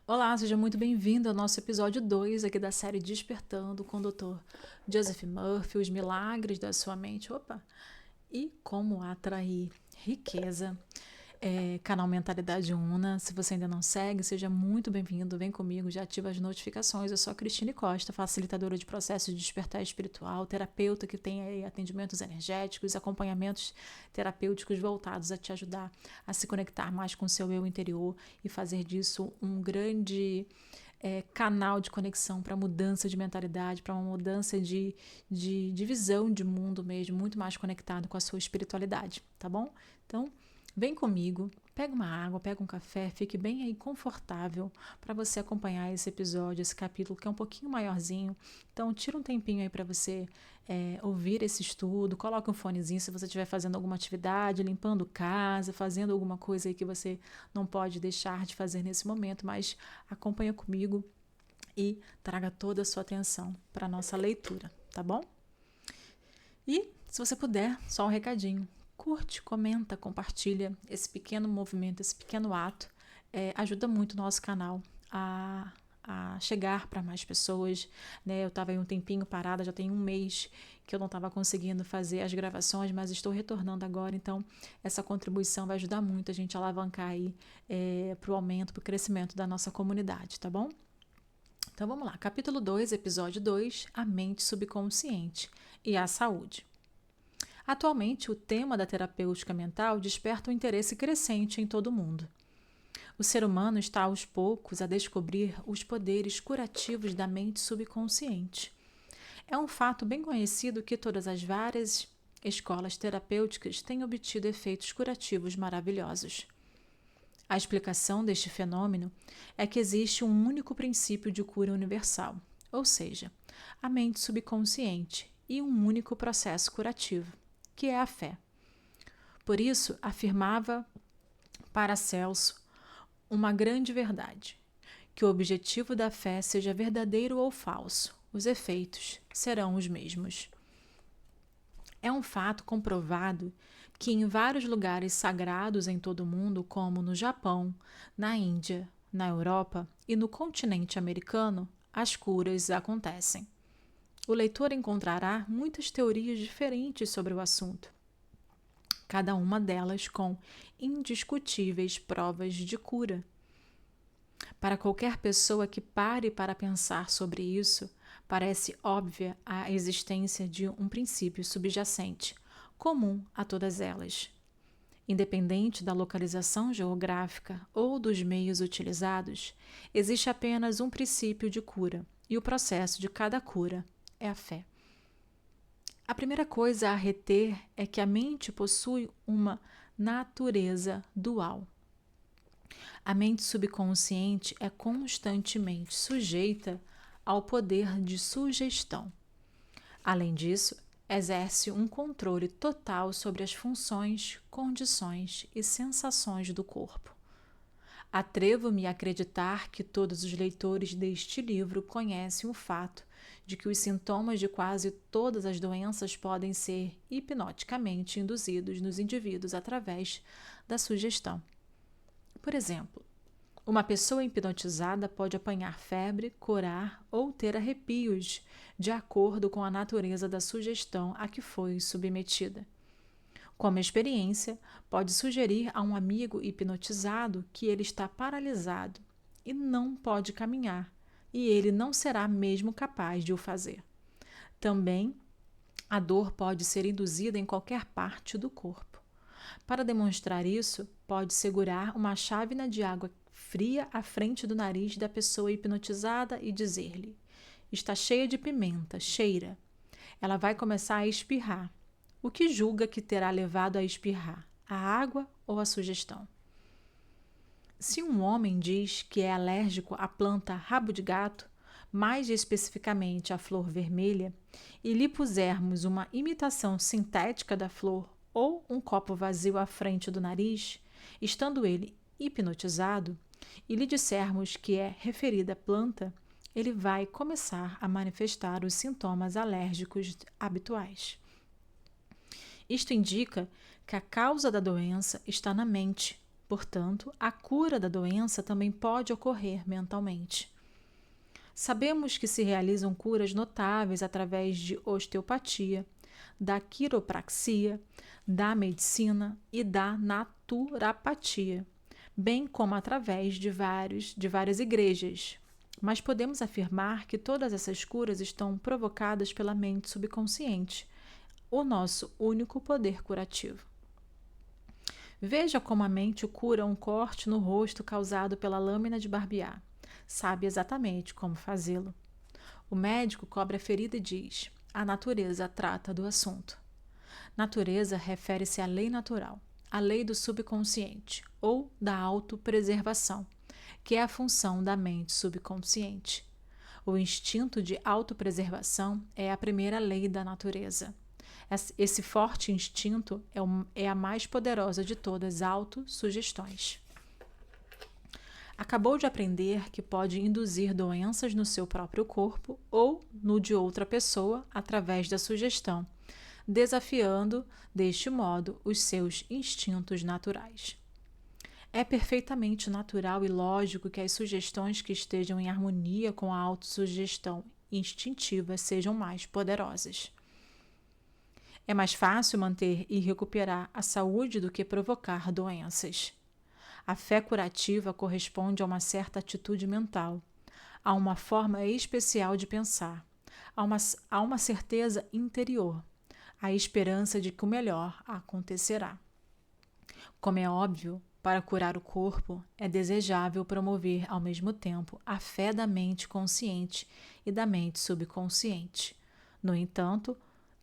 Olá, seja muito bem-vindo ao nosso episódio 2 aqui da série Despertando com o Dr. Joseph Murphy, os milagres da sua mente. E como atrair riqueza. Canal Mentalidade Una. Se você ainda não segue, seja muito bem-vindo. Vem comigo, já ativa as notificações. Eu sou a Cristine Costa, facilitadora de processos de despertar espiritual, terapeuta que tem aí atendimentos energéticos, acompanhamentos terapêuticos voltados a te ajudar a se conectar mais com o seu eu interior e fazer disso um grande canal de conexão para mudança de mentalidade, para uma mudança de visão de mundo mesmo, muito mais conectado com a sua espiritualidade, tá bom? Então, vem comigo, pega uma água, pega um café, fique bem aí confortável para você acompanhar esse episódio, esse capítulo que é um pouquinho maiorzinho. Então, tira um tempinho aí para você ouvir esse estudo, coloca um fonezinho se você estiver fazendo alguma atividade, limpando casa, fazendo alguma coisa aí que você não pode deixar de fazer nesse momento, mas acompanha comigo e traga toda a sua atenção para a nossa leitura, tá bom? E, se você puder, só um recadinho. Curte, comenta, compartilha esse pequeno movimento, esse pequeno ato. Ajuda muito o nosso canal a chegar para mais pessoas. Né? Eu estava aí um tempinho parada, já tem um mês que eu não estava conseguindo fazer as gravações, mas estou retornando agora, então essa contribuição vai ajudar muito a gente a alavancar aí para o aumento, para o crescimento da nossa comunidade, tá bom? Então vamos lá, capítulo 2, episódio 2, a mente subconsciente e a saúde. Atualmente, o tema da terapêutica mental desperta um interesse crescente em todo o mundo. O ser humano está aos poucos a descobrir os poderes curativos da mente subconsciente. É um fato bem conhecido que todas as várias escolas terapêuticas têm obtido efeitos curativos maravilhosos. A explicação deste fenômeno é que existe um único princípio de cura universal, ou seja, a mente subconsciente, e um único processo curativo, que é a fé. Por isso, afirmava Paracelso uma grande verdade, que o objetivo da fé seja verdadeiro ou falso, os efeitos serão os mesmos. É um fato comprovado que em vários lugares sagrados em todo o mundo, como no Japão, na Índia, na Europa e no continente americano, as curas acontecem. O leitor encontrará muitas teorias diferentes sobre o assunto, cada uma delas com indiscutíveis provas de cura. Para qualquer pessoa que pare para pensar sobre isso, parece óbvia a existência de um princípio subjacente, comum a todas elas. Independente da localização geográfica ou dos meios utilizados, existe apenas um princípio de cura, e o processo de cada cura é a fé. A primeira coisa a reter é que a mente possui uma natureza dual. A mente subconsciente é constantemente sujeita ao poder de sugestão. Além disso, exerce um controle total sobre as funções, condições e sensações do corpo. Atrevo-me a acreditar que todos os leitores deste livro conhecem o fato de que os sintomas de quase todas as doenças podem ser hipnoticamente induzidos nos indivíduos através da sugestão. Por exemplo, uma pessoa hipnotizada pode apanhar febre, curar ou ter arrepios, de acordo com a natureza da sugestão a que foi submetida. Como experiência, pode sugerir a um amigo hipnotizado que ele está paralisado e não pode caminhar, e ele não será mesmo capaz de o fazer. Também, a dor pode ser induzida em qualquer parte do corpo. Para demonstrar isso, pode segurar uma chávena de água fria à frente do nariz da pessoa hipnotizada e dizer-lhe: está cheia de pimenta, cheira. Ela vai começar a espirrar. O que julga que terá levado a espirrar? A água ou a sugestão? Se um homem diz que é alérgico à planta rabo de gato, mais especificamente à flor vermelha, e lhe pusermos uma imitação sintética da flor ou um copo vazio à frente do nariz, estando ele hipnotizado, e lhe dissermos que é referida planta, ele vai começar a manifestar os sintomas alérgicos habituais. Isto indica que a causa da doença está na mente, Portanto, a cura da doença também pode ocorrer mentalmente. Sabemos que se realizam curas notáveis através de osteopatia, da quiropraxia, da medicina e da naturopatia, bem como através de várias igrejas. Mas podemos afirmar que todas essas curas estão provocadas pela mente subconsciente, o nosso único poder curativo. Veja como a mente cura um corte no rosto causado pela lâmina de barbear. Sabe exatamente como fazê-lo. O médico cobre a ferida e diz: a natureza trata do assunto. Natureza refere-se à lei natural, à lei do subconsciente ou da autopreservação, que é a função da mente subconsciente. O instinto de autopreservação é a primeira lei da natureza. Esse forte instinto é a mais poderosa de todas as autossugestões. Acabou de aprender que pode induzir doenças no seu próprio corpo ou no de outra pessoa através da sugestão, desafiando, deste modo, os seus instintos naturais. É perfeitamente natural e lógico que as sugestões que estejam em harmonia com a autossugestão instintiva sejam mais poderosas. É mais fácil manter e recuperar a saúde do que provocar doenças. A fé curativa corresponde a uma certa atitude mental, a uma forma especial de pensar, a uma certeza interior, a esperança de que o melhor acontecerá. Como é óbvio, para curar o corpo, é desejável promover ao mesmo tempo a fé da mente consciente e da mente subconsciente. No entanto,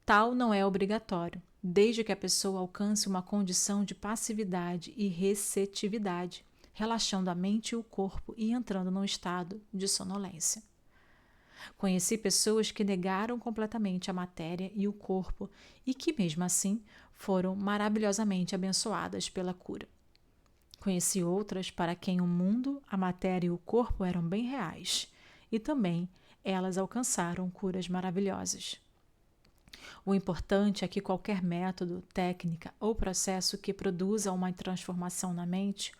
tal não é obrigatório, desde que a pessoa alcance uma condição de passividade e receptividade, relaxando a mente e o corpo e entrando num estado de sonolência. Conheci pessoas que negaram completamente a matéria e o corpo e que, mesmo assim, foram maravilhosamente abençoadas pela cura. Conheci outras para quem o mundo, a matéria e o corpo eram bem reais, e também elas alcançaram curas maravilhosas. O importante é que qualquer método, técnica ou processo que produza uma transformação na mente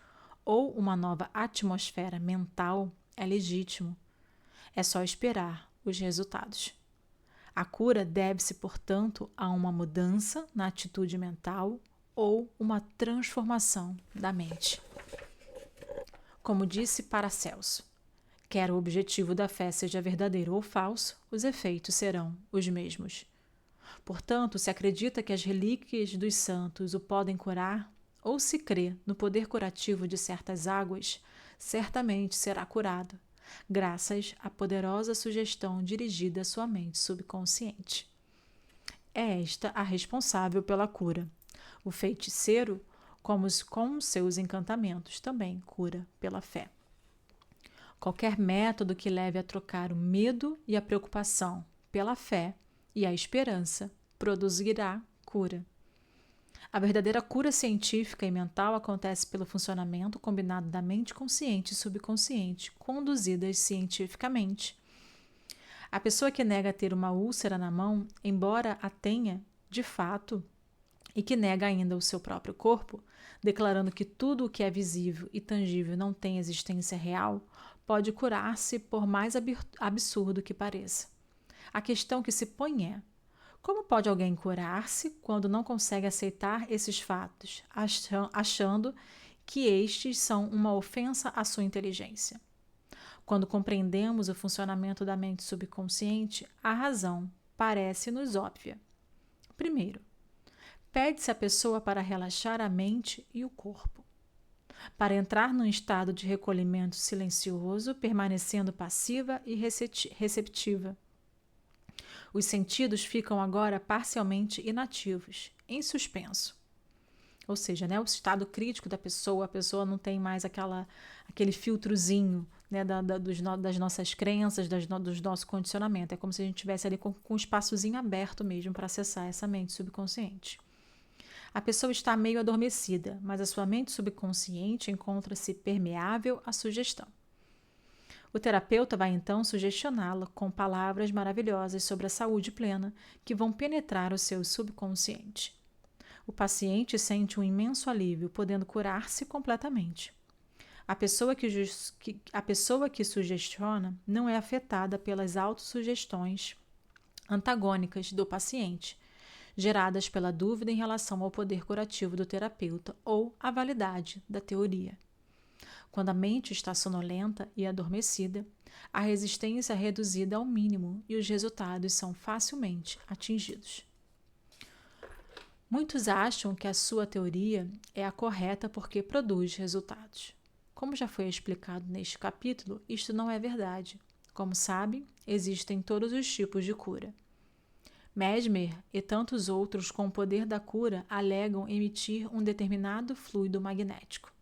ou uma nova atmosfera mental é legítimo. É só esperar os resultados. A cura deve-se, portanto, a uma mudança na atitude mental ou uma transformação da mente. Como disse Paracelso, quer o objetivo da fé seja verdadeiro ou falso, os efeitos serão os mesmos. Portanto, se acredita que as relíquias dos santos o podem curar, ou se crê no poder curativo de certas águas, certamente será curado, graças à poderosa sugestão dirigida à sua mente subconsciente. É esta a responsável pela cura. O feiticeiro, com seus encantamentos, também cura pela fé. Qualquer método que leve a trocar o medo e a preocupação pela fé e a esperança produzirá cura. A verdadeira cura científica e mental acontece pelo funcionamento combinado da mente consciente e subconsciente, conduzidas cientificamente. A pessoa que nega ter uma úlcera na mão, embora a tenha, de fato, e que nega ainda o seu próprio corpo, declarando que tudo o que é visível e tangível não tem existência real, pode curar-se por mais absurdo que pareça. A questão que se põe é: como pode alguém curar-se quando não consegue aceitar esses fatos, achando que estes são uma ofensa à sua inteligência? Quando compreendemos o funcionamento da mente subconsciente, a razão parece-nos óbvia. Primeiro, pede-se à pessoa para relaxar a mente e o corpo, para entrar num estado de recolhimento silencioso, permanecendo passiva e receptiva. Os sentidos ficam agora parcialmente inativos, em suspenso. Ou seja, o estado crítico da pessoa, a pessoa não tem mais aquele filtrozinho das nossas crenças, do nosso condicionamento. É como se a gente estivesse ali com um espaçozinho aberto mesmo para acessar essa mente subconsciente. A pessoa está meio adormecida, mas a sua mente subconsciente encontra-se permeável à sugestão. O terapeuta vai então sugestioná-la com palavras maravilhosas sobre a saúde plena que vão penetrar o seu subconsciente. O paciente sente um imenso alívio, podendo curar-se completamente. A pessoa que sugestiona não é afetada pelas autossugestões antagônicas do paciente, geradas pela dúvida em relação ao poder curativo do terapeuta ou à validade da teoria. Quando a mente está sonolenta e adormecida, a resistência é reduzida ao mínimo e os resultados são facilmente atingidos. Muitos acham que a sua teoria é a correta porque produz resultados. Como já foi explicado neste capítulo, isto não é verdade. Como sabem, existem todos os tipos de cura. Mesmer e tantos outros com o poder da cura alegam emitir um determinado fluido magnético.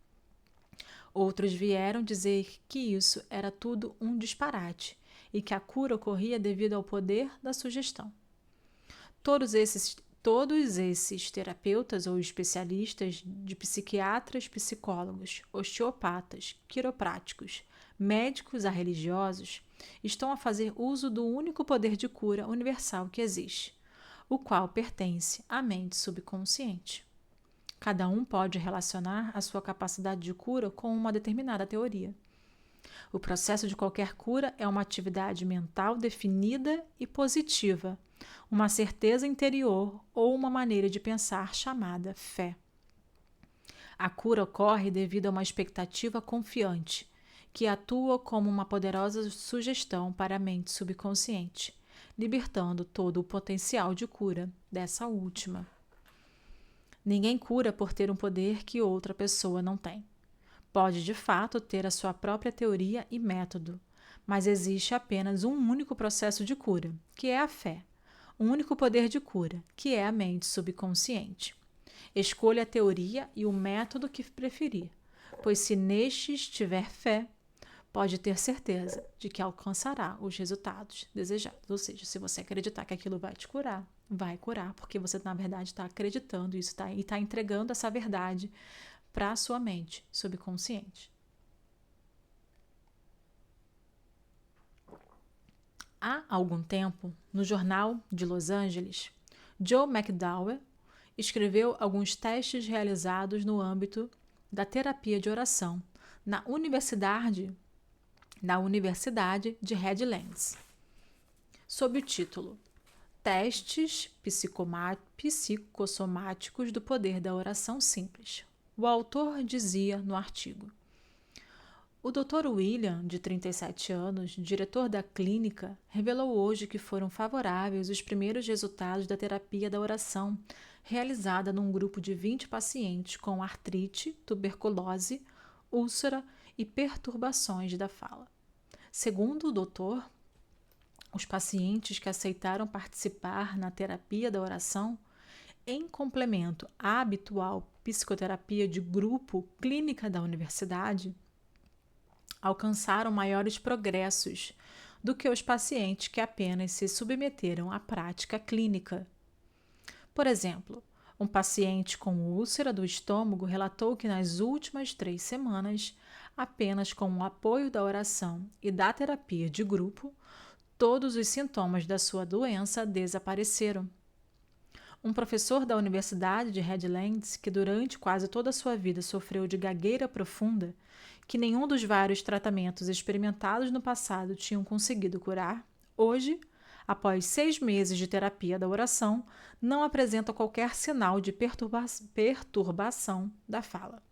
Outros vieram dizer que isso era tudo um disparate e que a cura ocorria devido ao poder da sugestão. Todos esses terapeutas ou especialistas de psiquiatras, psicólogos, osteopatas, quiropráticos, médicos a religiosos, estão a fazer uso do único poder de cura universal que existe, o qual pertence à mente subconsciente. Cada um pode relacionar a sua capacidade de cura com uma determinada teoria. O processo de qualquer cura é uma atividade mental definida e positiva, uma certeza interior ou uma maneira de pensar chamada fé. A cura ocorre devido a uma expectativa confiante, que atua como uma poderosa sugestão para a mente subconsciente, libertando todo o potencial de cura dessa última. Ninguém cura por ter um poder que outra pessoa não tem. Pode, de fato, ter a sua própria teoria e método, mas existe apenas um único processo de cura, que é a fé. Um único poder de cura, que é a mente subconsciente. Escolha a teoria e o método que preferir, pois se nestes tiver fé, pode ter certeza de que alcançará os resultados desejados. Ou seja, se você acreditar que aquilo vai te curar, vai curar, porque você, na verdade, está acreditando isso e está entregando essa verdade para a sua mente subconsciente. Há algum tempo, no jornal de Los Angeles, Joe McDowell escreveu alguns testes realizados no âmbito da terapia de oração na Universidade de Redlands, sob o título Testes psicossomáticos do poder da oração simples. O autor dizia no artigo: o Dr. William, de 37 anos, diretor da clínica, revelou hoje que foram favoráveis os primeiros resultados da terapia da oração realizada num grupo de 20 pacientes com artrite, tuberculose, úlcera e perturbações da fala. Segundo o doutor, os pacientes que aceitaram participar na terapia da oração, em complemento à habitual psicoterapia de grupo clínica da universidade, alcançaram maiores progressos do que os pacientes que apenas se submeteram à prática clínica. Por exemplo, um paciente com úlcera do estômago relatou que nas últimas 3 semanas, apenas com o apoio da oração e da terapia de grupo, todos os sintomas da sua doença desapareceram. Um professor da Universidade de Redlands, que durante quase toda a sua vida sofreu de gagueira profunda, que nenhum dos vários tratamentos experimentados no passado tinham conseguido curar, hoje, após 6 meses de terapia da oração, não apresenta qualquer sinal de perturbação da fala.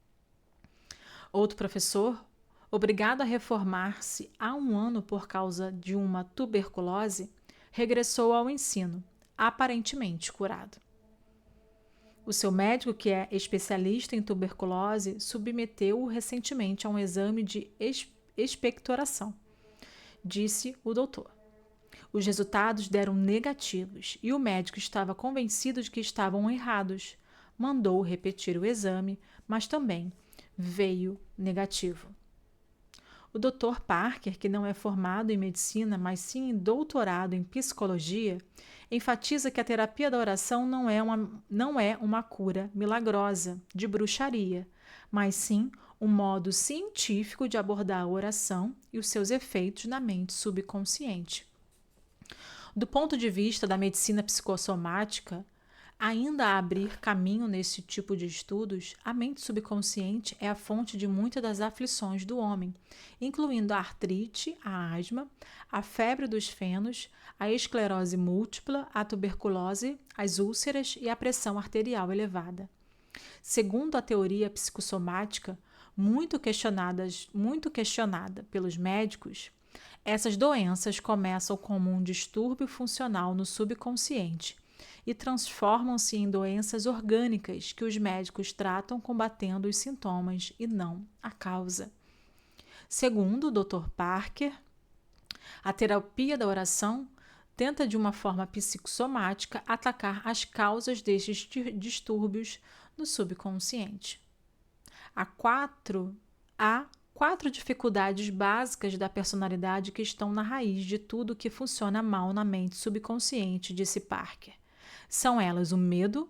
Outro professor, obrigado a reformar-se há 1 ano por causa de uma tuberculose, regressou ao ensino, aparentemente curado. O seu médico, que é especialista em tuberculose, submeteu-o recentemente a um exame de expectoração, disse o doutor. Os resultados deram negativos e o médico estava convencido de que estavam errados. Mandou repetir o exame, mas também veio negativo. O Dr. Parker, que não é formado em medicina, mas sim em doutorado em psicologia, enfatiza que a terapia da oração não é uma cura milagrosa de bruxaria, mas sim um modo científico de abordar a oração e os seus efeitos na mente subconsciente. Do ponto de vista da medicina psicossomática, Ainda a abrir caminho nesse tipo de estudos, a mente subconsciente é a fonte de muitas das aflições do homem, incluindo a artrite, a asma, a febre dos fenos, a esclerose múltipla, a tuberculose, as úlceras e a pressão arterial elevada. Segundo a teoria psicossomática, muito questionada pelos médicos, essas doenças começam como um distúrbio funcional no subconsciente e transformam-se em doenças orgânicas que os médicos tratam combatendo os sintomas e não a causa. Segundo o Dr. Parker, a terapia da oração tenta de uma forma psicossomática atacar as causas destes distúrbios no subconsciente. Há quatro dificuldades básicas da personalidade que estão na raiz de tudo que funciona mal na mente subconsciente, disse Parker. São elas o medo,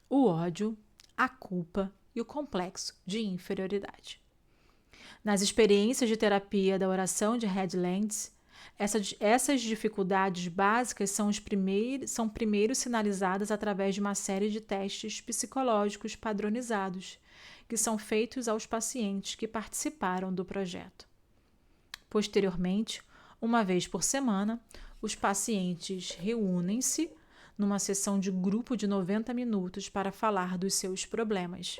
o ódio, a culpa e o complexo de inferioridade. Nas experiências de terapia da oração de Headlands, essas dificuldades básicas são primeiro sinalizadas através de uma série de testes psicológicos padronizados que são feitos aos pacientes que participaram do projeto. Posteriormente, uma vez por semana, os pacientes reúnem-se numa sessão de grupo de 90 minutos para falar dos seus problemas.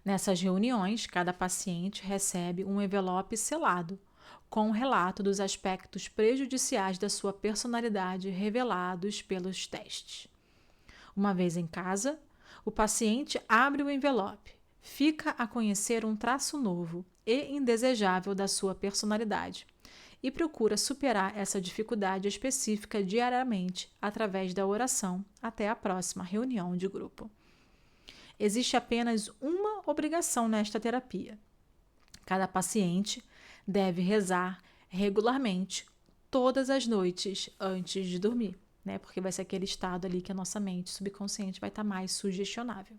Nessas reuniões, cada paciente recebe um envelope selado, com um relato dos aspectos prejudiciais da sua personalidade revelados pelos testes. Uma vez em casa, o paciente abre o envelope, fica a conhecer um traço novo e indesejável da sua personalidade e procura superar essa dificuldade específica diariamente através da oração até a próxima reunião de grupo. Existe apenas uma obrigação nesta terapia. Cada paciente deve rezar regularmente todas as noites antes de dormir, né? Porque vai ser aquele estado ali que a nossa mente subconsciente vai estar mais sugestionável.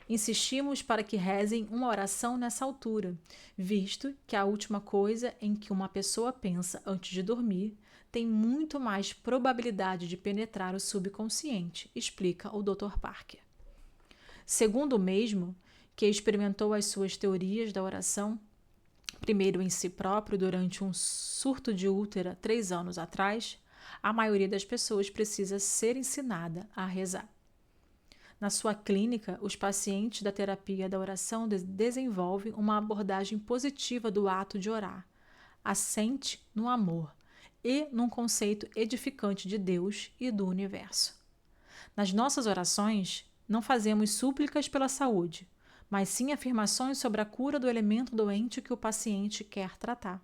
Insistimos para que rezem uma oração nessa altura, visto que a última coisa em que uma pessoa pensa antes de dormir tem muito mais probabilidade de penetrar o subconsciente, explica o Dr. Parker. Segundo o mesmo, que experimentou as suas teorias da oração, primeiro em si próprio durante um surto de úlcera 3 anos atrás, a maioria das pessoas precisa ser ensinada a rezar. Na sua clínica, os pacientes da terapia da oração desenvolvem uma abordagem positiva do ato de orar, assente no amor e num conceito edificante de Deus e do universo. Nas nossas orações, não fazemos súplicas pela saúde, mas sim afirmações sobre a cura do elemento doente que o paciente quer tratar.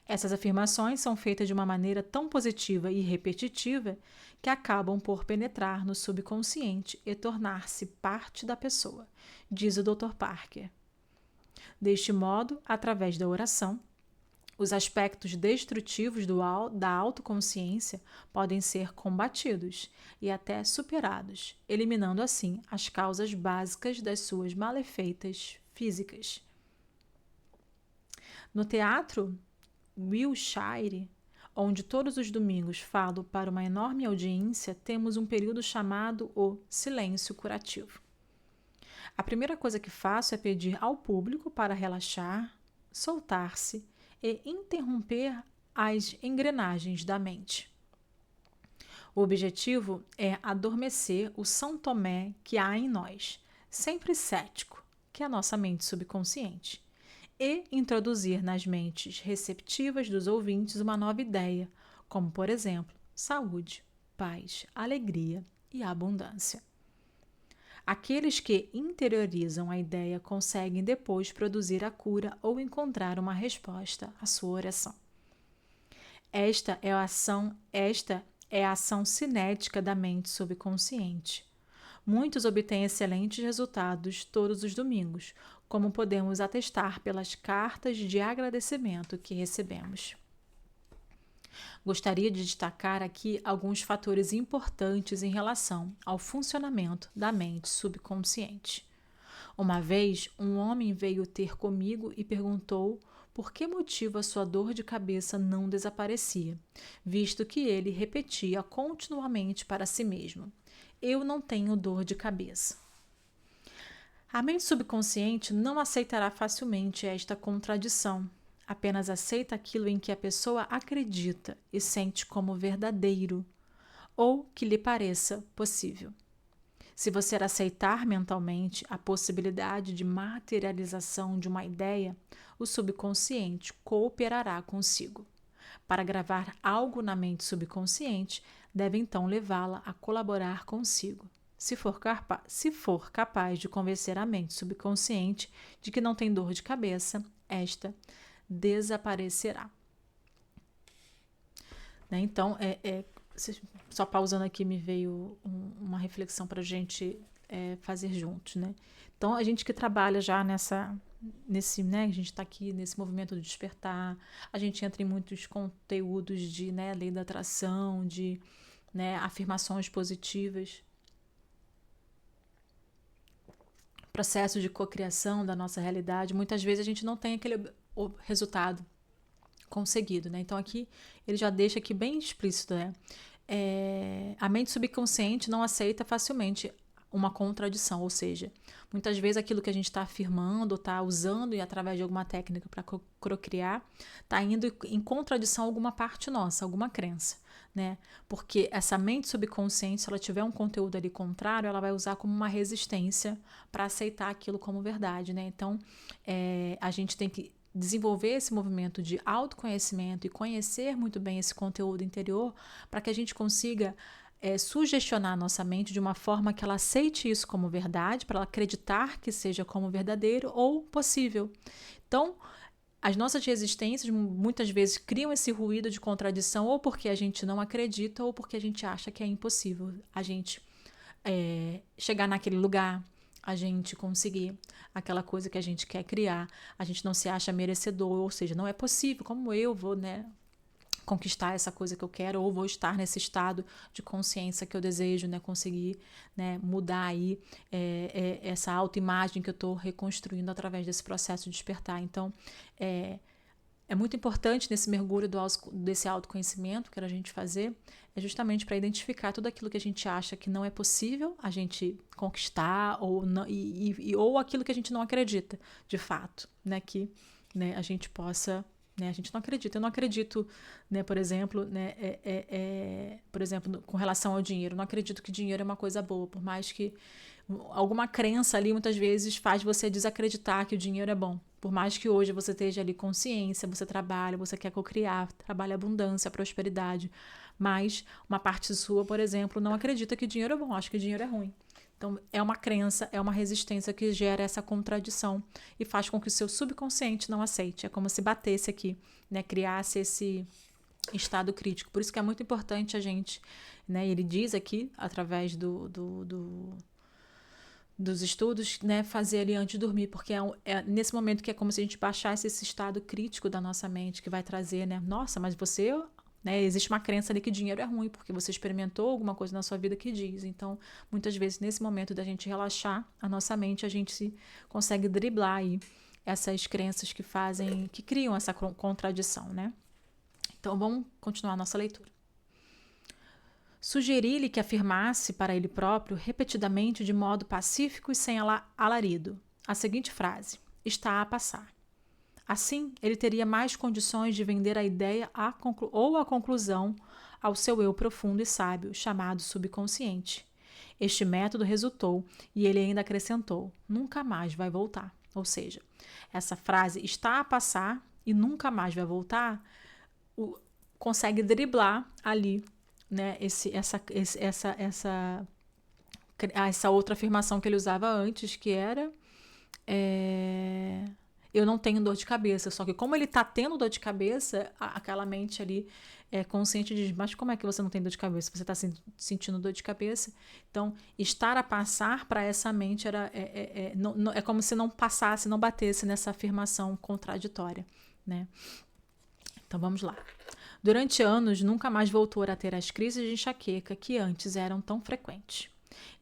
Essas afirmações são feitas de uma maneira tão positiva e repetitiva que acabam por penetrar no subconsciente e tornar-se parte da pessoa, diz o Dr. Parker. Deste modo, através da oração, os aspectos destrutivos da autoconsciência podem ser combatidos e até superados, eliminando assim as causas básicas das suas malefeitas físicas. No teatro Wilshire, onde todos os domingos falo para uma enorme audiência, temos um período chamado o silêncio curativo. A primeira coisa que faço é pedir ao público para relaxar, soltar-se e interromper as engrenagens da mente. O objetivo é adormecer o São Tomé que há em nós, sempre cético, que é a nossa mente subconsciente, e introduzir nas mentes receptivas dos ouvintes uma nova ideia, como, por exemplo, saúde, paz, alegria e abundância. Aqueles que interiorizam a ideia conseguem depois produzir a cura ou encontrar uma resposta à sua oração. Esta é a ação cinética da mente subconsciente. Muitos obtêm excelentes resultados todos os domingos, como podemos atestar pelas cartas de agradecimento que recebemos. Gostaria de destacar aqui alguns fatores importantes em relação ao funcionamento da mente subconsciente. Uma vez, um homem veio ter comigo e perguntou por que motivo a sua dor de cabeça não desaparecia, visto que ele repetia continuamente para si mesmo: eu não tenho dor de cabeça. A mente subconsciente não aceitará facilmente esta contradição. Apenas aceita aquilo em que a pessoa acredita e sente como verdadeiro, ou que lhe pareça possível. Se você aceitar mentalmente a possibilidade de materialização de uma ideia, o subconsciente cooperará consigo. Para gravar algo na mente subconsciente, deve então levá-la a colaborar consigo. Se for capaz de convencer a mente subconsciente de que não tem dor de cabeça, esta desaparecerá. Né? Então, só pausando aqui, me veio uma reflexão para a gente fazer juntos. Né? Então, a gente que trabalha já né, a gente está aqui nesse movimento do despertar, a gente entra em muitos conteúdos de lei da atração, de afirmações positivas, processo de cocriação da nossa realidade. Muitas vezes a gente não tem aquele resultado conseguido, né? Então aqui ele já deixa aqui bem explícito, né? A mente subconsciente não aceita facilmente uma contradição, ou seja, muitas vezes aquilo que a gente está afirmando, está usando e através de alguma técnica para procriar, está indo em contradição a alguma parte nossa, alguma crença, né? Porque essa mente subconsciente, se ela tiver um conteúdo ali contrário, ela vai usar como uma resistência para aceitar aquilo como verdade, né? Então, a gente tem que desenvolver esse movimento de autoconhecimento e conhecer muito bem esse conteúdo interior para que a gente consiga sugestionar a nossa mente de uma forma que ela aceite isso como verdade, para ela acreditar que seja como verdadeiro ou possível. Então, as nossas resistências muitas vezes criam esse ruído de contradição ou porque a gente não acredita ou porque a gente acha que é impossível a gente chegar naquele lugar, a gente conseguir aquela coisa que a gente quer criar, a gente não se acha merecedor, ou seja, não é possível, como eu vou, conquistar essa coisa que eu quero, ou vou estar nesse estado de consciência que eu desejo, conseguir mudar aí essa autoimagem que eu estou reconstruindo através desse processo de despertar. Então, é muito importante nesse mergulho desse autoconhecimento que a gente fazer, é justamente para identificar tudo aquilo que a gente acha que não é possível a gente conquistar, ou, não, ou aquilo que a gente não acredita, de fato, que a gente possa... A gente não acredita. Eu não acredito, por exemplo, com relação ao dinheiro. Eu não acredito que dinheiro é uma coisa boa, por mais que alguma crença ali muitas vezes faz você desacreditar que o dinheiro é bom. Por mais que hoje você esteja ali consciência, você trabalha, você quer cocriar, trabalha abundância, prosperidade, mas uma parte sua, por exemplo, não acredita que dinheiro é bom, acha que dinheiro é ruim. Então, é uma crença, é uma resistência que gera essa contradição e faz com que o seu subconsciente não aceite. É como se batesse aqui, criasse esse estado crítico. Por isso que é muito importante a gente, ele diz aqui, através dos estudos, fazer ali antes de dormir, porque é nesse momento que é como se a gente baixasse esse estado crítico da nossa mente, que vai trazer, nossa, mas você... existe uma crença ali que dinheiro é ruim, porque você experimentou alguma coisa na sua vida que diz. Então, muitas vezes, nesse momento da gente relaxar a nossa mente, a gente consegue driblar aí essas crenças que criam essa contradição, Então, vamos continuar a nossa leitura. Sugeri-lhe que afirmasse para ele próprio, repetidamente, de modo pacífico e sem alarido, a seguinte frase: está a passar. Assim, ele teria mais condições de vender a ideia ou a conclusão ao seu eu profundo e sábio, chamado subconsciente. Este método resultou e ele ainda acrescentou: nunca mais vai voltar. Ou seja, essa frase está a passar e nunca mais vai voltar, consegue driblar ali, essa outra afirmação que ele usava antes, que era... eu não tenho dor de cabeça, só que como ele está tendo dor de cabeça, aquela mente ali consciente diz, mas como é que você não tem dor de cabeça? Você está sentindo dor de cabeça? Então, estar a passar para essa mente é como se não passasse, não batesse nessa afirmação contraditória, Então, vamos lá. Durante anos, nunca mais voltou a ter as crises de enxaqueca que antes eram tão frequentes.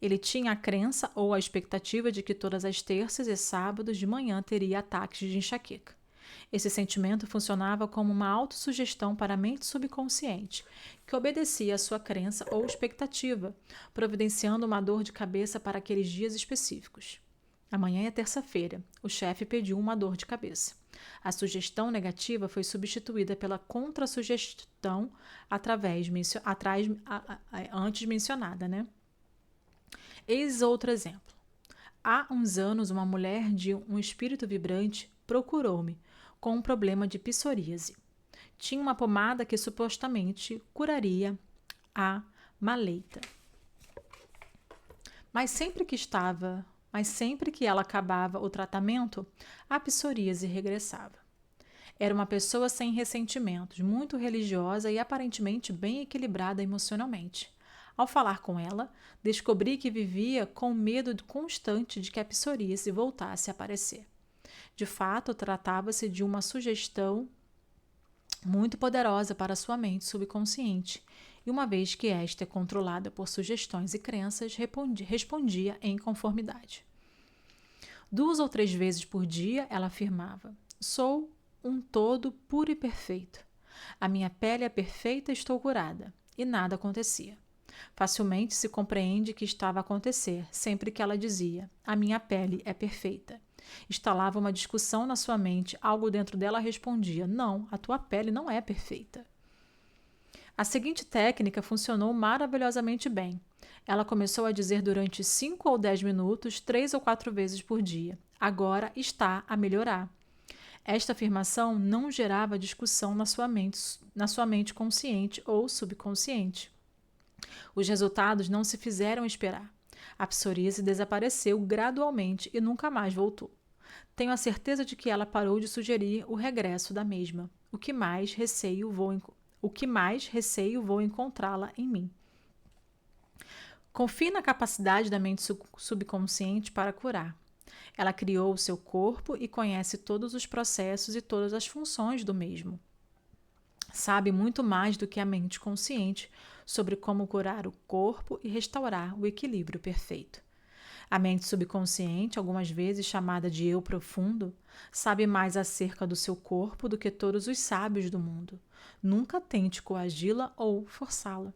Ele tinha a crença ou a expectativa de que todas as terças e sábados de manhã teria ataques de enxaqueca. Esse sentimento funcionava como uma autossugestão para a mente subconsciente, que obedecia à sua crença ou expectativa, providenciando uma dor de cabeça para aqueles dias específicos. Amanhã é terça-feira. O chefe pediu uma dor de cabeça. A sugestão negativa foi substituída pela contrassugestão antes mencionada, né? Eis outro exemplo. Há uns anos, uma mulher de um espírito vibrante procurou-me com um problema de psoríase. Tinha uma pomada que supostamente curaria a maleita. Mas sempre que ela acabava o tratamento, a psoríase regressava. Era uma pessoa sem ressentimentos, muito religiosa e aparentemente bem equilibrada emocionalmente. Ao falar com ela, descobri que vivia com medo constante de que a psoríase voltasse a aparecer. De fato, tratava-se de uma sugestão muito poderosa para sua mente subconsciente, e uma vez que esta é controlada por sugestões e crenças, respondia em conformidade. 2 ou 3 vezes por dia, ela afirmava: sou um todo puro e perfeito. A minha pele é perfeita e estou curada. E nada acontecia. Facilmente se compreende que estava a acontecer, sempre que ela dizia: a minha pele é perfeita. Instalava uma discussão na sua mente, algo dentro dela respondia: não, a tua pele não é perfeita. A seguinte técnica funcionou maravilhosamente bem. Ela começou a dizer durante 5 ou 10 minutos, 3 ou 4 vezes por dia: agora está a melhorar. Esta afirmação não gerava discussão na sua mente consciente ou subconsciente. Os resultados não se fizeram esperar. A psoríase desapareceu gradualmente e nunca mais voltou. Tenho a certeza de que ela parou de sugerir o regresso da mesma. O que mais receio vou encontrá-la em mim. Confie na capacidade da mente subconsciente para curar. Ela criou o seu corpo e conhece todos os processos e todas as funções do mesmo. Sabe muito mais do que a mente consciente sobre como curar o corpo e restaurar o equilíbrio perfeito. A mente subconsciente, algumas vezes chamada de eu profundo, sabe mais acerca do seu corpo do que todos os sábios do mundo. Nunca tente coagi-la ou forçá-la.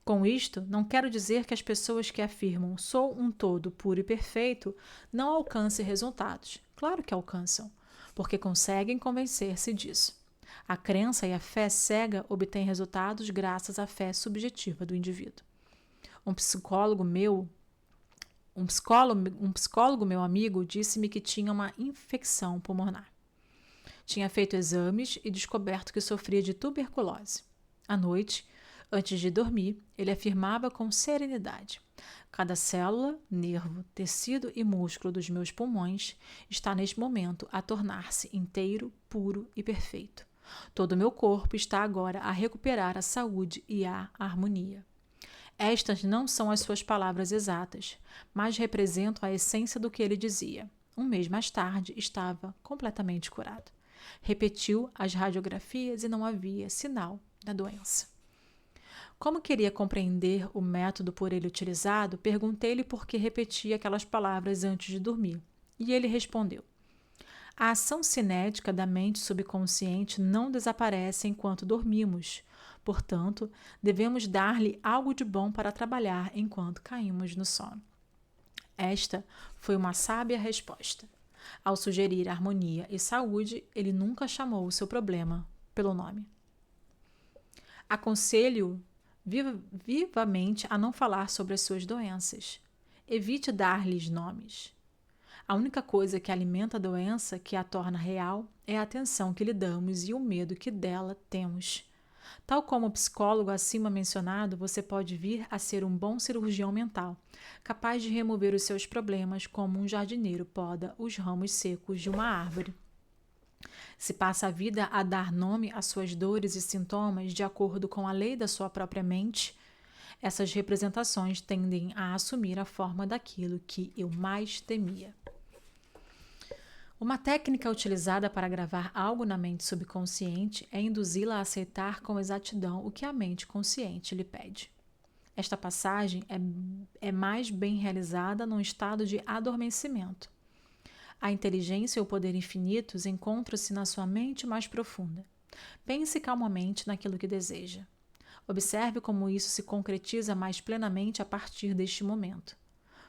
Com isto, não quero dizer que as pessoas que afirmam sou um todo puro e perfeito não alcancem resultados. Claro que alcançam, porque conseguem convencer-se disso. A crença e a fé cega obtêm resultados graças à fé subjetiva do indivíduo. Um psicólogo meu amigo disse-me que tinha uma infecção pulmonar. Tinha feito exames e descoberto que sofria de tuberculose. À noite, antes de dormir, ele afirmava com serenidade: cada célula, nervo, tecido e músculo dos meus pulmões está neste momento a tornar-se inteiro, puro e perfeito. Todo o meu corpo está agora a recuperar a saúde e a harmonia. Estas não são as suas palavras exatas, mas representam a essência do que ele dizia. Um mês mais tarde, estava completamente curado. Repetiu as radiografias e não havia sinal da doença. Como queria compreender o método por ele utilizado, perguntei-lhe por que repetia aquelas palavras antes de dormir. E ele respondeu: a ação cinética da mente subconsciente não desaparece enquanto dormimos. Portanto, devemos dar-lhe algo de bom para trabalhar enquanto caímos no sono. Esta foi uma sábia resposta. Ao sugerir harmonia e saúde, ele nunca chamou o seu problema pelo nome. Aconselho vivamente a não falar sobre as suas doenças. Evite dar-lhes nomes. A única coisa que alimenta a doença, que a torna real, é a atenção que lhe damos e o medo que dela temos. Tal como o psicólogo acima mencionado, você pode vir a ser um bom cirurgião mental, capaz de remover os seus problemas como um jardineiro poda os ramos secos de uma árvore. Se passa a vida a dar nome às suas dores e sintomas de acordo com a lei da sua própria mente, essas representações tendem a assumir a forma daquilo que eu mais temia. Uma técnica utilizada para gravar algo na mente subconsciente é induzi-la a aceitar com exatidão o que a mente consciente lhe pede. Esta passagem é mais bem realizada num estado de adormecimento. A inteligência e o poder infinitos encontram-se na sua mente mais profunda. Pense calmamente naquilo que deseja. Observe como isso se concretiza mais plenamente a partir deste momento.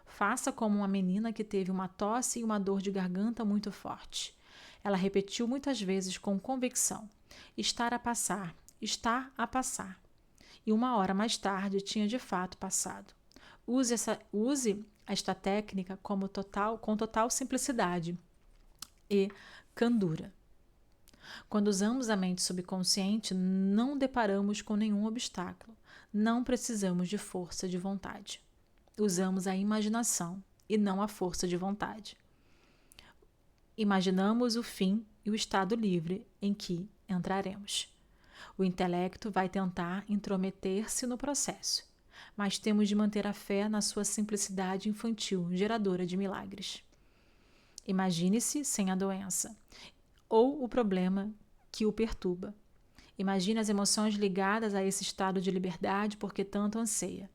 Faça como uma menina que teve uma tosse e uma dor de garganta muito forte. Ela repetiu muitas vezes com convicção: estar a passar, estar a passar. E 1 hora mais tarde tinha de fato passado. Use esta técnica com total simplicidade e candura. Quando usamos a mente subconsciente, não deparamos com nenhum obstáculo. Não precisamos de força de vontade. Usamos a imaginação e não a força de vontade. Imaginamos o fim e o estado livre em que entraremos. O intelecto vai tentar intrometer-se no processo, mas temos de manter a fé na sua simplicidade infantil, geradora de milagres. Imagine-se sem a doença ou o problema que o perturba. Imagine as emoções ligadas a esse estado de liberdade porque tanto anseia.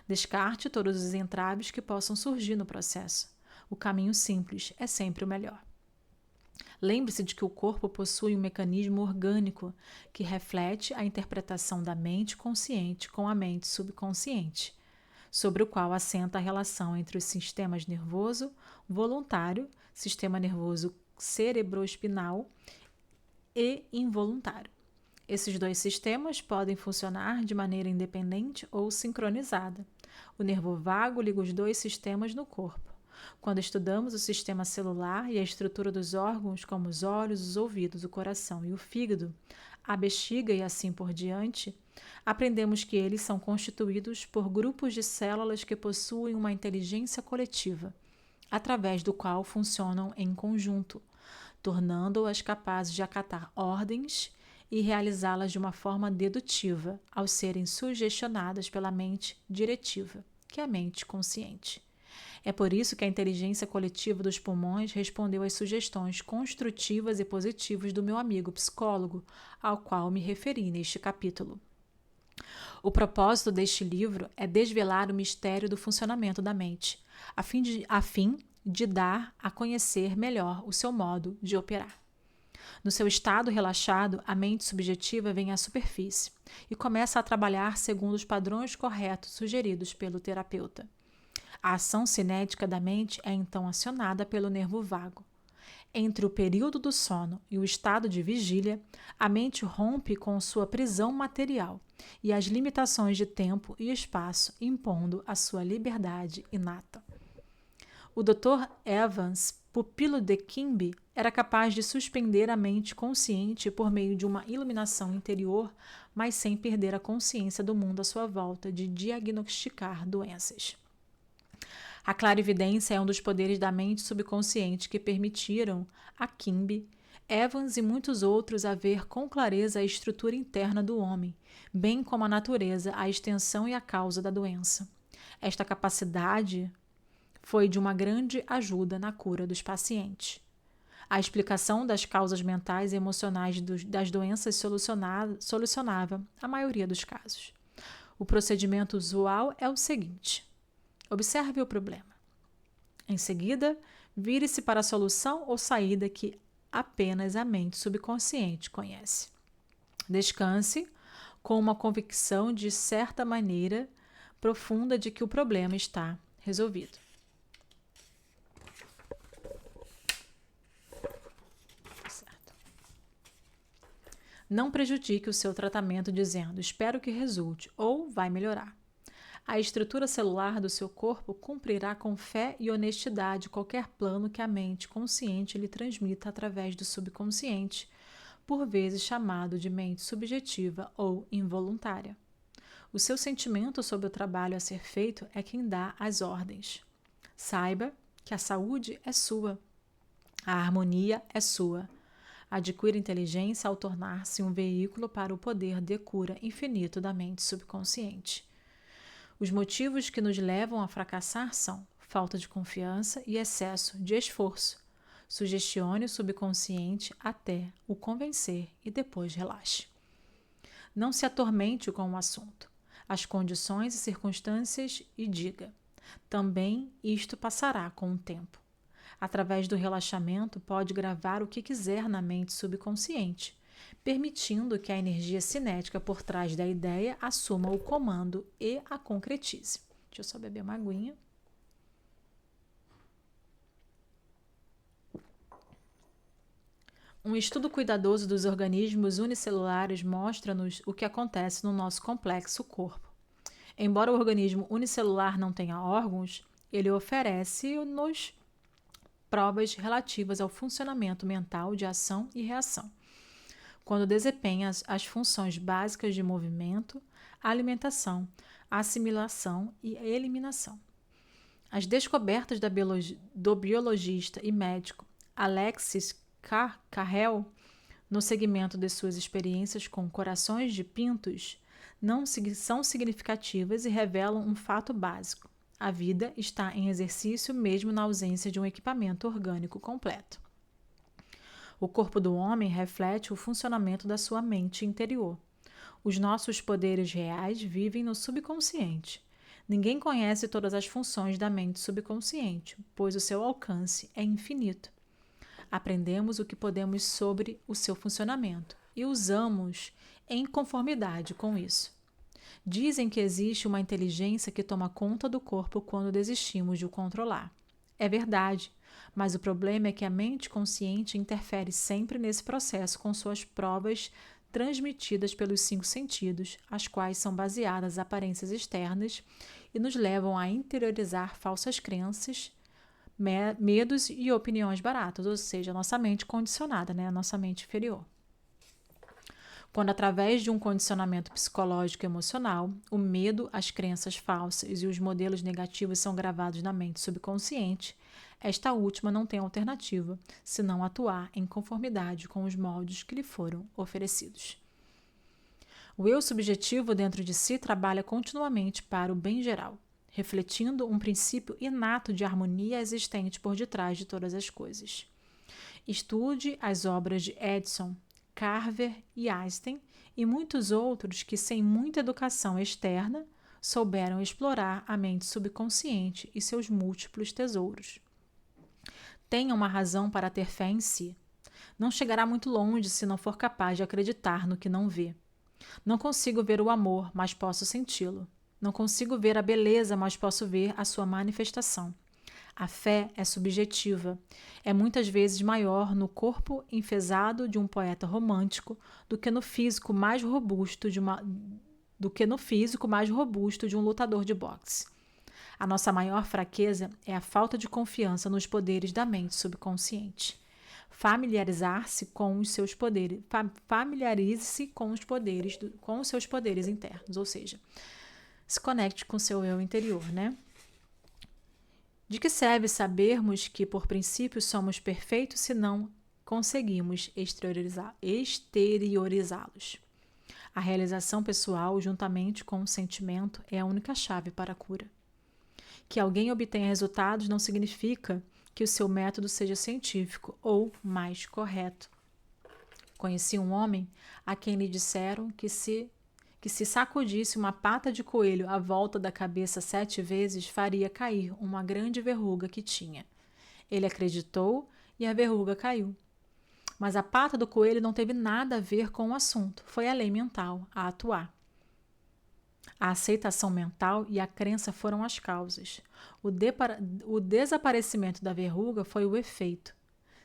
Descarte todos os entraves que possam surgir no processo. O caminho simples é sempre o melhor. Lembre-se de que o corpo possui um mecanismo orgânico que reflete a interpretação da mente consciente com a mente subconsciente, sobre o qual assenta a relação entre os sistemas nervoso voluntário, sistema nervoso cerebroespinal e involuntário. Esses dois sistemas podem funcionar de maneira independente ou sincronizada. O nervo vago liga os dois sistemas no corpo. Quando estudamos o sistema celular e a estrutura dos órgãos, como os olhos, os ouvidos, o coração e o fígado, a bexiga e assim por diante, aprendemos que eles são constituídos por grupos de células que possuem uma inteligência coletiva, através do qual funcionam em conjunto, tornando-as capazes de acatar ordens e realizá-las de uma forma dedutiva, ao serem sugestionadas pela mente diretiva, que é a mente consciente. É por isso que a inteligência coletiva dos pulmões respondeu às sugestões construtivas e positivas do meu amigo psicólogo, ao qual me referi neste capítulo. O propósito deste livro é desvelar o mistério do funcionamento da mente, a fim de dar a conhecer melhor o seu modo de operar. No seu estado relaxado, a mente subjetiva vem à superfície e começa a trabalhar segundo os padrões corretos sugeridos pelo terapeuta. A ação cinética da mente é então acionada pelo nervo vago. Entre o período do sono e o estado de vigília, a mente rompe com sua prisão material e as limitações de tempo e espaço, impondo a sua liberdade inata. O Dr. Evans, pupilo de Quimby, era capaz de suspender a mente consciente por meio de uma iluminação interior, mas sem perder a consciência do mundo à sua volta, de diagnosticar doenças. A clarividência é um dos poderes da mente subconsciente que permitiram a Quimby, Evans e muitos outros a ver com clareza a estrutura interna do homem, bem como a natureza, a extensão e a causa da doença. Esta capacidade foi de uma grande ajuda na cura dos pacientes. A explicação das causas mentais e emocionais das doenças solucionava a maioria dos casos. O procedimento usual é o seguinte: observe o problema. Em seguida, vire-se para a solução ou saída que apenas a mente subconsciente conhece. Descanse com uma convicção de certa maneira profunda de que o problema está resolvido. Certo. Não prejudique o seu tratamento dizendo: espero que resulte ou vai melhorar. A estrutura celular do seu corpo cumprirá com fé e honestidade qualquer plano que a mente consciente lhe transmita através do subconsciente, por vezes chamado de mente subjetiva ou involuntária. O seu sentimento sobre o trabalho a ser feito é quem dá as ordens. Saiba que a saúde é sua, a harmonia é sua. Adquira inteligência ao tornar-se um veículo para o poder de cura infinito da mente subconsciente. Os motivos que nos levam a fracassar são falta de confiança e excesso de esforço. Sugestione o subconsciente até o convencer e depois relaxe. Não se atormente com o assunto, as condições e circunstâncias e diga: também isto passará com o tempo. Através do relaxamento, pode gravar o que quiser na mente subconsciente, permitindo que a energia cinética por trás da ideia assuma o comando e a concretize. Deixa eu só beber uma aguinha. Um estudo cuidadoso dos organismos unicelulares mostra-nos o que acontece no nosso complexo corpo. Embora o organismo unicelular não tenha órgãos, ele oferece-nos provas relativas ao funcionamento mental de ação e reação, quando desempenha as funções básicas de movimento, alimentação, assimilação e eliminação. As descobertas do biologista e médico Alexis Carrel, no segmento de suas experiências com corações de pintos, não são significativas e revelam um fato básico: a vida está em exercício mesmo na ausência de um equipamento orgânico completo. O corpo do homem reflete o funcionamento da sua mente interior. Os nossos poderes reais vivem no subconsciente. Ninguém conhece todas as funções da mente subconsciente, pois o seu alcance é infinito. Aprendemos o que podemos sobre o seu funcionamento e usamos em conformidade com isso. Dizem que existe uma inteligência que toma conta do corpo quando desistimos de o controlar. É verdade, mas o problema é que a mente consciente interfere sempre nesse processo com suas provas transmitidas pelos 5 sentidos, as quais são baseadas nas aparências externas e nos levam a interiorizar falsas crenças, medos e opiniões baratas, ou seja, a nossa mente condicionada, a nossa mente inferior. Quando, através de um condicionamento psicológico e emocional, o medo, as crenças falsas e os modelos negativos são gravados na mente subconsciente, esta última não tem alternativa senão atuar em conformidade com os moldes que lhe foram oferecidos. O eu subjetivo dentro de si trabalha continuamente para o bem geral, refletindo um princípio inato de harmonia existente por detrás de todas as coisas. Estude as obras de Edison, Carver e Einstein e muitos outros que, sem muita educação externa, souberam explorar a mente subconsciente e seus múltiplos tesouros. Tenha uma razão para ter fé em si. Não chegará muito longe se não for capaz de acreditar no que não vê. Não consigo ver o amor, mas posso senti-lo. Não consigo ver a beleza, mas posso ver a sua manifestação. A fé é subjetiva. É muitas vezes maior no corpo enfesado de um poeta romântico do que no físico mais robusto de um lutador de boxe. A nossa maior fraqueza é a falta de confiança nos poderes da mente subconsciente. Familiarize-se com os seus poderes internos, ou seja, se conecte com o seu eu interior, De que serve sabermos que, por princípio, somos perfeitos se não conseguimos exteriorizá-los? A realização pessoal, juntamente com o sentimento, é a única chave para a cura. Que alguém obtenha resultados não significa que o seu método seja científico ou mais correto. Conheci um homem a quem lhe disseram que se sacudisse uma pata de coelho à volta da cabeça 7 vezes, faria cair uma grande verruga que tinha. Ele acreditou e a verruga caiu. Mas a pata do coelho não teve nada a ver com o assunto. Foi a lei mental a atuar. A aceitação mental e a crença foram as causas. O desaparecimento da verruga foi o efeito.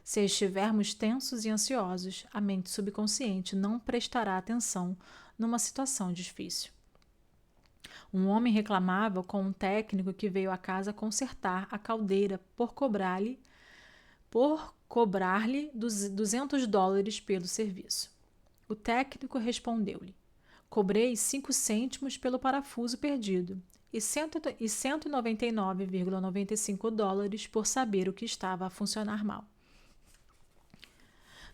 Se estivermos tensos e ansiosos, a mente subconsciente não prestará atenção numa situação difícil. Um homem reclamava com um técnico que veio à casa consertar a caldeira por cobrar-lhe $200 pelo serviço. O técnico respondeu-lhe: cobrei 5 cêntimos pelo parafuso perdido e $199,95 por saber o que estava a funcionar mal.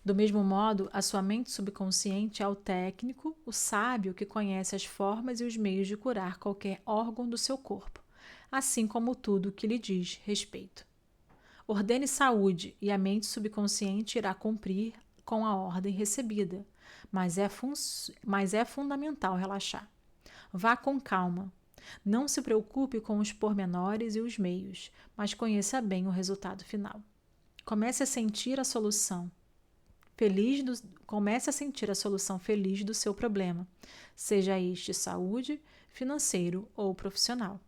Do mesmo modo, a sua mente subconsciente é o técnico, o sábio que conhece as formas e os meios de curar qualquer órgão do seu corpo, assim como tudo o que lhe diz respeito. Ordene saúde e a mente subconsciente irá cumprir com a ordem recebida, mas é fundamental relaxar. Vá com calma. Não se preocupe com os pormenores e os meios, mas conheça bem o resultado final. Comece a sentir a solução feliz do seu problema, seja este saúde, financeiro ou profissional.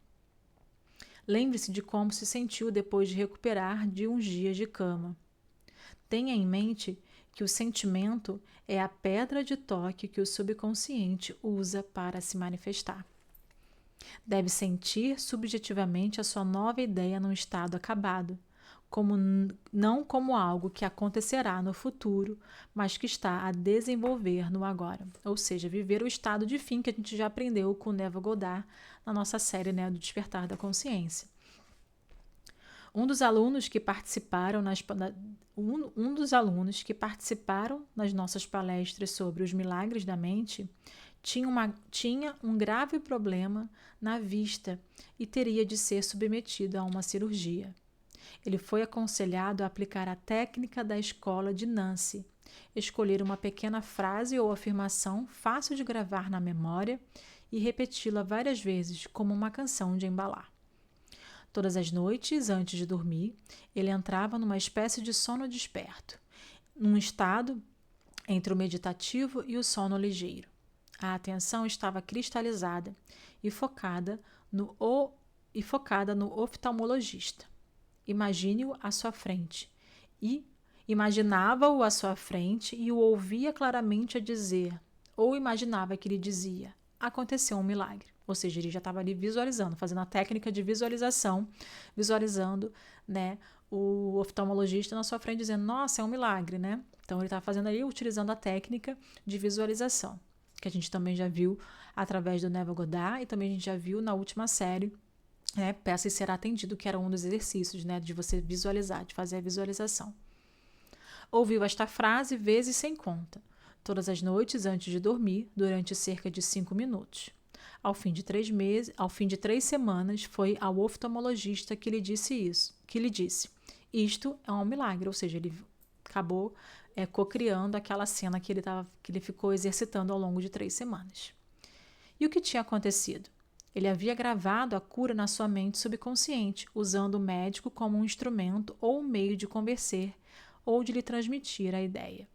Lembre-se de como se sentiu depois de recuperar de uns dias de cama. Tenha em mente que o sentimento é a pedra de toque que o subconsciente usa para se manifestar. Deve sentir subjetivamente a sua nova ideia num estado acabado, não como algo que acontecerá no futuro, mas que está a desenvolver no agora. Ou seja, viver o estado de fim que a gente já aprendeu com Neville Goddard na nossa série, né, do Despertar da Consciência. Um dos alunos que participaram nas nossas palestras sobre os milagres da mente tinha um grave problema na vista e teria de ser submetido a uma cirurgia. Ele foi aconselhado a aplicar a técnica da escola de Nancy, escolher uma pequena frase ou afirmação fácil de gravar na memória e repeti-la várias vezes como uma canção de embalar. Todas as noites, antes de dormir, ele entrava numa espécie de sono desperto, num estado entre o meditativo e o sono ligeiro. A atenção estava cristalizada e focada no oftalmologista. Imagine-o à sua frente. Imaginava-o à sua frente e o ouvia claramente a dizer, ou imaginava que ele dizia, aconteceu um milagre. Ou seja, ele já estava ali visualizando, fazendo a técnica de visualização, visualizando, né, o oftalmologista na sua frente dizendo, nossa, é um milagre, né? Então ele estava fazendo ali, utilizando a técnica de visualização, que a gente também já viu através do Neville Goddard e também a gente já viu na última série, né, Peça e Será Atendido, que era um dos exercícios, né, de você visualizar, de fazer a visualização. Ouviu esta frase vezes sem conta, todas as noites antes de dormir, durante cerca de 5 minutos. Ao fim de 3 semanas, foi ao oftalmologista que lhe disse isto é um milagre, ou seja, ele acabou cocriando aquela cena que ele ficou exercitando ao longo de 3 semanas. E o que tinha acontecido? Ele havia gravado a cura na sua mente subconsciente, usando o médico como um instrumento ou um meio de convencer ou de lhe transmitir a ideia.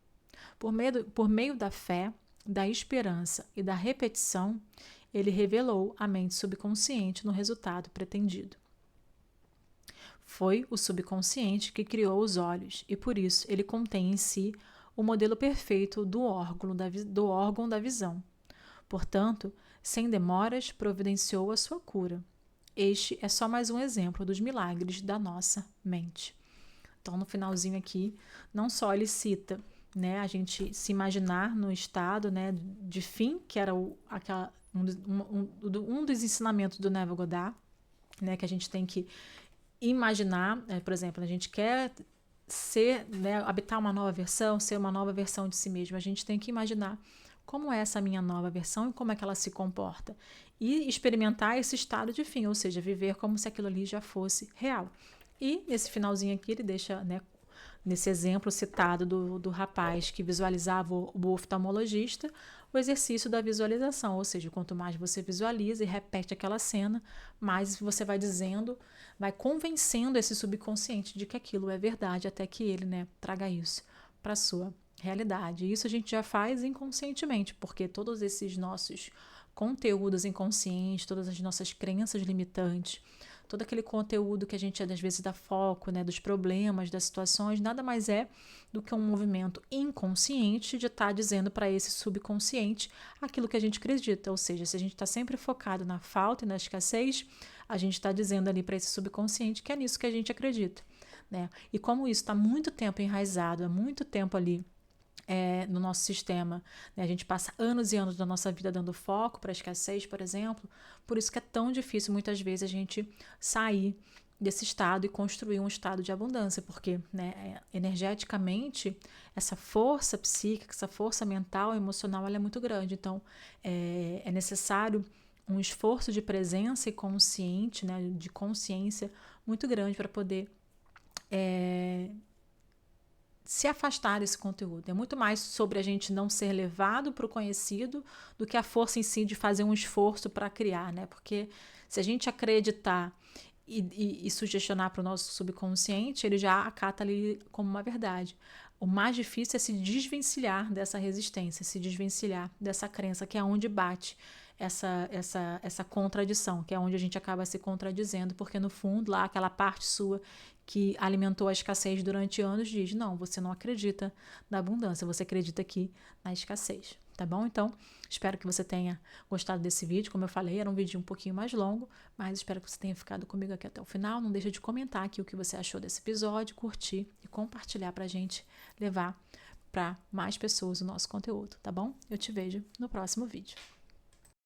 Por meio da fé, da esperança e da repetição, ele revelou a mente subconsciente no resultado pretendido. Foi o subconsciente que criou os olhos e, por isso, ele contém em si o modelo perfeito do órgão da visão. Portanto, sem demoras, providenciou a sua cura. Este é só mais um exemplo dos milagres da nossa mente. Então, no finalzinho aqui, não só ele cita, né, a gente se imaginar no estado, né, de fim, que era um dos ensinamentos do Neville Goddard, né, que a gente tem que imaginar, por exemplo, a gente quer ser, né, habitar uma nova versão, ser uma nova versão de si mesmo, a gente tem que imaginar como é essa minha nova versão e como é que ela se comporta. E experimentar esse estado de fim, ou seja, viver como se aquilo ali já fosse real. E nesse finalzinho aqui ele deixa, né, nesse exemplo citado do rapaz que visualizava o oftalmologista, o exercício da visualização, ou seja, quanto mais você visualiza e repete aquela cena, mais você vai dizendo, vai convencendo esse subconsciente de que aquilo é verdade, até que ele, né, traga isso para a sua realidade. E isso a gente já faz inconscientemente, porque todos esses nossos conteúdos inconscientes, todas as nossas crenças limitantes, todo aquele conteúdo que a gente às vezes dá foco, né, dos problemas, das situações, nada mais é do que um movimento inconsciente de estar dizendo para esse subconsciente aquilo que a gente acredita. Ou seja, se a gente está sempre focado na falta e na escassez, a gente está dizendo ali para esse subconsciente que é nisso que a gente acredita, né? E como isso está muito tempo enraizado, há muito tempo ali no nosso sistema, né? A gente passa anos e anos da nossa vida dando foco para a escassez, por exemplo, por isso que é tão difícil muitas vezes a gente sair desse estado e construir um estado de abundância, porque, né, energeticamente essa força psíquica, essa força mental, emocional, ela é muito grande, então é necessário um esforço de presença e consciente, né, de consciência muito grande para poder se afastar desse conteúdo. É muito mais sobre a gente não ser levado para o conhecido do que a força em si de fazer um esforço para criar, né? Porque se a gente acreditar e sugestionar para o nosso subconsciente, ele já acata ali como uma verdade. O mais difícil é se desvencilhar dessa resistência, se desvencilhar dessa crença, que é onde bate essa contradição, que é onde a gente acaba se contradizendo, porque no fundo, lá, aquela parte sua que alimentou a escassez durante anos diz: não, você não acredita na abundância, você acredita aqui na escassez, tá bom? Então, espero que você tenha gostado desse vídeo. Como eu falei, era um vídeo um pouquinho mais longo, mas espero que você tenha ficado comigo aqui até o final. Não deixa de comentar aqui o que você achou desse episódio, curtir e compartilhar pra gente levar para mais pessoas o nosso conteúdo, tá bom? Eu te vejo no próximo vídeo.